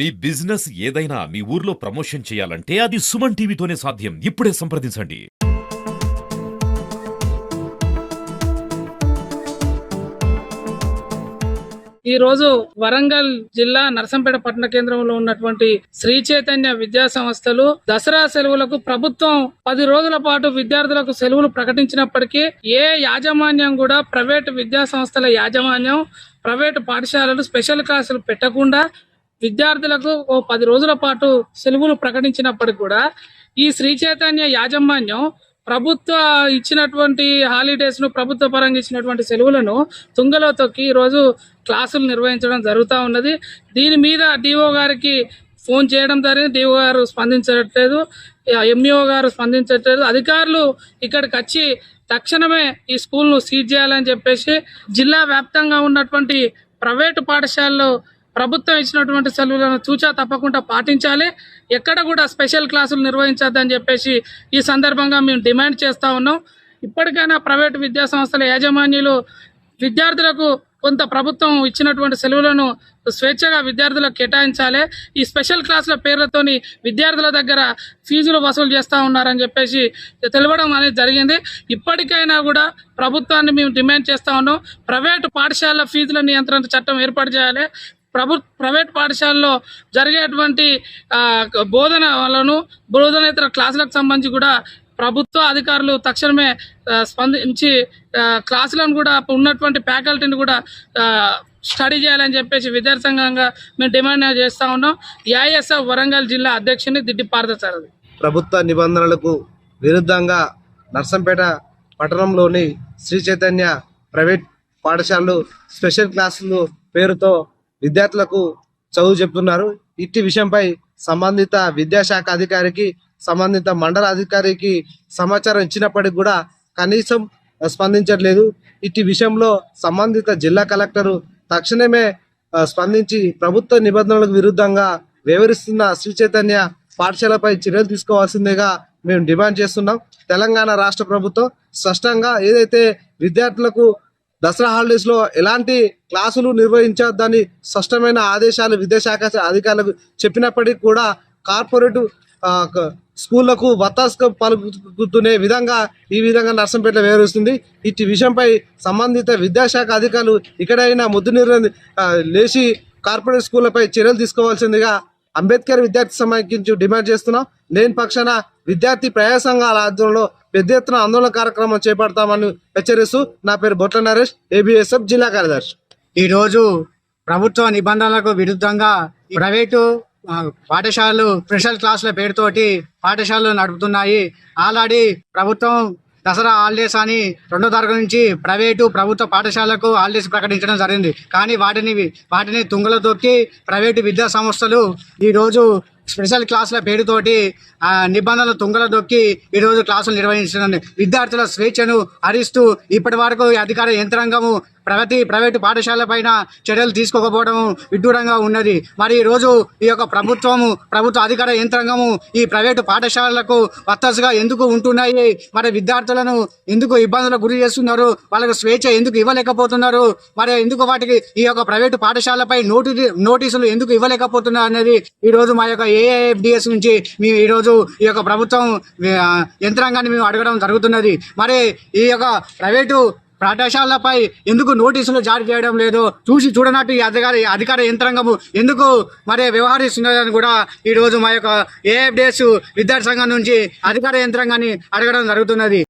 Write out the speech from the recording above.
మీ business ఏదైనా మీ ఊర్లో promotion చేయాలంటే అది సుమన్ టీవీతోనే సాధ్యం. ఇప్పుడే సంప్రదించండి. ఈ రోజు వరంగల్ జిల్లా నరసంపేట పట్టణ కేంద్రంలో ఉన్నటువంటి శ్రీ చైతన్య విద్యా సంస్థలు దసరా సెలవులకు ప్రభుత్వం 10 రోజుల పాటు విద్యార్థులకు సెలవులు ప్రకటించినప్పటికీ ఏ యాజమాన్యం కూడా ప్రైవేటు విద్యా సంస్థల యాజమాన్యం ప్రైవేటు పాఠశాలలు స్పెషల్ క్లాసులు పెట్టకుండా విద్యార్థులకు 10 రోజుల పాటు సెలవులు ప్రకటించినప్పటికీ కూడా ఈ శ్రీ చైతన్య యాజమాన్యం ప్రభుత్వ ఇచ్చినటువంటి హాలిడేస్ ను ప్రభుత్వ పరంగా ఇచ్చినటువంటి సెలవులను తుంగలో తొక్కి ఈరోజు క్లాసులు నిర్వహించడం జరుగుతూ ఉన్నది. దీని మీద డిఓ గారికి ఫోన్ చేయడం జరిగింది. డిఓ గారు స్పందించట్లేదు, ఎంఈఓ గారు స్పందించట్లేదు. అధికారులు ఇక్కడికి వచ్చి తక్షణమే ఈ స్కూల్ను సీజ్ చేయాలని చెప్పేసి జిల్లా వ్యాప్తంగా ఉన్నటువంటి ప్రైవేటు పాఠశాలలో ప్రభుత్వం ఇచ్చినటువంటి సెలవులను తూచా తప్పకుండా పాటించాలి, ఎక్కడ కూడా స్పెషల్ క్లాసులు నిర్వహించొద్దని చెప్పేసి ఈ సందర్భంగా మేము డిమాండ్ చేస్తూ ఉన్నాం. ఇప్పటికైనా ప్రైవేటు విద్యా సంస్థల యాజమాన్యులు విద్యార్థులకు కొంత ప్రభుత్వం ఇచ్చినటువంటి సెలవులను స్వేచ్ఛగా విద్యార్థులకు కేటాయించాలి. ఈ స్పెషల్ క్లాసుల పేర్లతోని విద్యార్థుల దగ్గర ఫీజులు వసూలు చేస్తూ ఉన్నారని చెప్పేసి తెలవడం అనేది జరిగింది. ఇప్పటికైనా కూడా ప్రభుత్వాన్ని మేము డిమాండ్ చేస్తూ ఉన్నాం. ప్రైవేటు పాఠశాలల ఫీజుల నియంత్రణ చట్టం ఏర్పాటు చేయాలి. ప్రైవేట్ పాఠశాలలో జరిగేటువంటి బోధనేతర క్లాసులకు సంబంధించి కూడా ప్రభుత్వ అధికారులు తక్షణమే స్పందించి క్లాసులను కూడా ఉన్నటువంటి ఫ్యాకల్టీని కూడా స్టడీ చేయాలని చెప్పేసి విద్యార్థి సంఘంగా మేము డిమాండ్ చేస్తూ ఉన్నాం. ఏఐఎస్ఎఫ్ వరంగల్ జిల్లా అధ్యక్షుని దిడ్డి పార్థసారథి. ప్రభుత్వ నిబంధనలకు విరుద్ధంగా నర్సంపేట పట్టణంలోని శ్రీ చైతన్య ప్రైవేట్ పాఠశాలలు స్పెషల్ క్లాసులు పేరుతో విద్యార్థులకు చదువు చెప్తున్నారు. ఇట్టి విషయంపై సంబంధిత విద్యాశాఖ అధికారికి సంబంధిత మండల అధికారికి సమాచారం ఇచ్చినప్పటికీ కూడా కనీసం స్పందించట్లేదు. ఇట్టి విషయంలో సంబంధిత జిల్లా కలెక్టరు తక్షణమే స్పందించి ప్రభుత్వ నిబంధనలకు విరుద్ధంగా వ్యవహరిస్తున్న శ్రీ చైతన్య పాఠశాలపై చర్యలు తీసుకోవాల్సిందిగా మేము డిమాండ్ చేస్తున్నాం. తెలంగాణ రాష్ట్ర ప్రభుత్వం స్పష్టంగా ఏదైతే విద్యార్థులకు దసరా హాలిడేస్ లో ఎలాంటి క్లాసులు నిర్వహించొద్దని స్పష్టమైన ఆదేశాలు విద్యాశాఖ అధికారులకు చెప్పినప్పటికీ కూడా కార్పొరేట్ స్కూళ్లకు వత్తాసు పలుకుతునే విధంగా ఈ విధంగా నర్సంపేటలో వ్యవహరిస్తుంది. ఇట్టి విషయంపై సంబంధిత విద్యాశాఖ అధికారులు ఇక్కడైనా ముద్దు లేచి కార్పొరేట్ స్కూళ్లపై చర్యలు తీసుకోవాల్సిందిగా అంబేద్కర్ విద్యార్థి సమాఖ్యించి డిమాండ్ చేస్తున్నాం. లేని పక్షాన విద్యార్థి ప్రజా సంఘాల ఆధ్వర్యంలో పెద్ద ఎత్తున ఆందోళన కార్యక్రమం చేపడతామని హెచ్చరిస్తూ నా పేరు బొట్ల నరేష్, ఏబిఎస్ఎఫ్ జిల్లా కార్యదర్శి. ఈరోజు ప్రభుత్వ నిబంధనలకు విరుద్ధంగా ప్రైవేటు పాఠశాలలు స్పెషల్ క్లాసుల పేరుతోటి పాఠశాలలు నడుపుతున్నాయి. ఆల్రెడీ ప్రభుత్వం దసరా హాలిడేస్ అని 2వ తరగతి నుంచి ప్రైవేటు ప్రభుత్వ పాఠశాలకు హాలిడేస్ ప్రకటించడం జరిగింది. కానీ వాటిని తుంగలో తొక్కి ప్రైవేటు విద్యా సంస్థలు ఈరోజు స్పెషల్ క్లాసుల పేరుతోటి నిబంధనలు తుంగలో దొక్కి ఈరోజు క్లాసులు నిర్వహించడం విద్యార్థుల స్వేచ్ఛను హరిస్తూ ఇప్పటి వరకు అధికార యంత్రాంగము ప్రైవేటు పాఠశాల పైన చర్యలు తీసుకోకపోవడం విడ్డూరంగా ఉన్నది. మరి ఈరోజు ఈ యొక్క ప్రభుత్వ అధికార యంత్రాంగము ఈ ప్రైవేటు పాఠశాలలకు వత్తాసుగా ఎందుకు ఉంటున్నాయి, మరి విద్యార్థులను ఎందుకు ఇబ్బందులకు గురి చేస్తున్నారు, వాళ్ళకు స్వేచ్ఛ ఎందుకు ఇవ్వలేకపోతున్నారు, మరి ఎందుకు వాటికి ఈ యొక్క ప్రైవేటు పాఠశాలపై నోటీసులు ఎందుకు ఇవ్వలేకపోతున్నారు అనేది ఈరోజు మా యొక్క ఏఐఎఫ్డిఎస్ నుంచి మేము ఈరోజు ఈ యొక్క ప్రభుత్వం యంత్రాంగాన్ని మేము అడగడం జరుగుతున్నది. మరి ఈ యొక్క ప్రైవేటు పాఠశాలపై ఎందుకు నోటీసులు జారీ చేయడం లేదు, చూడనట్టు ఈ అధికార యంత్రాంగము ఎందుకు మరి వ్యవహరిస్తున్నదని కూడా ఈరోజు మా యొక్క ఏఐఎఫ్డిఎస్ విద్యార్థి సంఘం నుంచి అధికార యంత్రాంగాన్ని అడగడం జరుగుతున్నది.